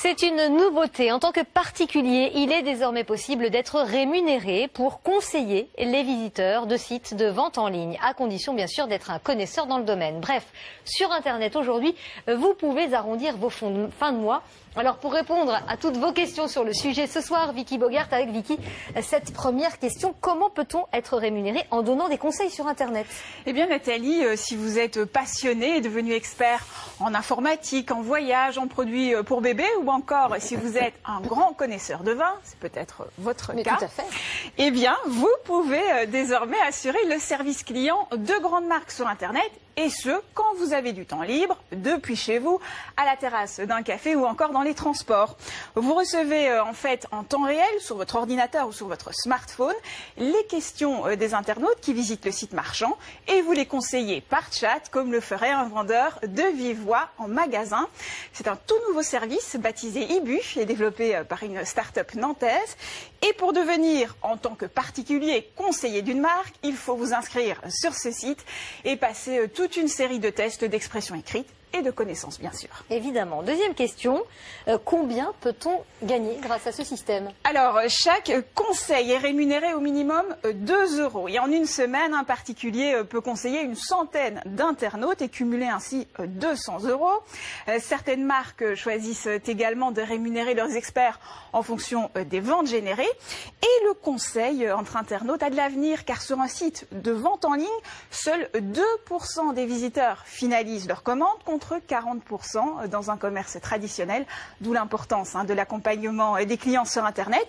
C'est une nouveauté. En tant que particulier, il est désormais possible d'être rémunéré pour conseiller les visiteurs de sites de vente en ligne, à condition bien sûr d'être un connaisseur dans le domaine. Bref, sur Internet aujourd'hui, vous pouvez arrondir vos fins de mois. Alors pour répondre à toutes vos questions sur le sujet ce soir, Vicky Bogart avec Vicky, cette première question, comment peut-on être rémunéré en donnant des conseils sur Internet? Eh bien Nathalie, si vous êtes passionné et devenu expert en informatique, en voyage, en produits pour bébés ou encore si vous êtes un grand connaisseur de vin, c'est peut-être votre cas, tout à fait. Eh bien vous pouvez désormais assurer le service client de grandes marques sur Internet. Et ce, quand vous avez du temps libre, depuis chez vous, à la terrasse d'un café ou encore dans les transports. Vous recevez en fait en temps réel, sur votre ordinateur ou sur votre smartphone, les questions des internautes qui visitent le site marchand et vous les conseillez par chat, comme le ferait un vendeur de vive voix en magasin. C'est un tout nouveau service baptisé Ibu et développé par une start-up nantaise. Et pour devenir, en tant que particulier, conseiller d'une marque, il faut vous inscrire sur ce site et passer toute une série de tests d'expression écrite et de connaissances, bien sûr. Évidemment. Deuxième question, combien peut-on gagner grâce à ce système? Alors, chaque conseil est rémunéré au minimum 2 €. Et en une semaine, un particulier peut conseiller une centaine d'internautes et cumuler ainsi 200 €. Certaines marques choisissent également de rémunérer leurs experts en fonction des ventes générées. Et le conseil entre internautes a de l'avenir, car sur un site de vente en ligne, seuls 2% des visiteurs finalisent leur commande, contre 40% dans un commerce traditionnel, d'où l'importance de l'accompagnement des clients sur Internet.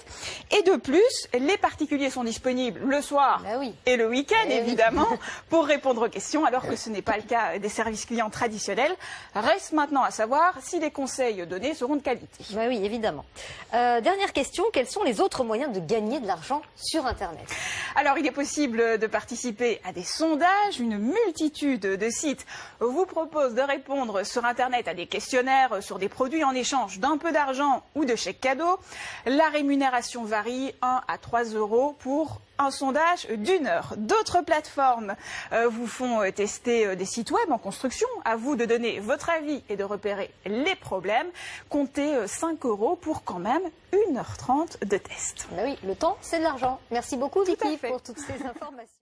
Et de plus, les particuliers sont disponibles le soir et le week-end, évidemment, pour répondre aux questions, alors que ce n'est pas le cas des services clients traditionnels. Reste maintenant à savoir si les conseils donnés seront de qualité. Oui, évidemment. Dernière question, quels sont les autres moyens de gagner de l'argent sur Internet? Alors, il est possible de participer à des sondages. Une multitude de sites vous proposent de répondre sur Internet à des questionnaires sur des produits en échange d'un peu d'argent ou de chèques cadeaux. La rémunération varie 1 à 3 € pour un sondage d'1 heure. D'autres plateformes vous font tester des sites web en construction. À vous de donner votre avis et de repérer les problèmes. Comptez 5 € pour quand même 1h30 de test. Oui, le temps, c'est de l'argent. Merci beaucoup, Vicky, fait. pour toutes ces informations.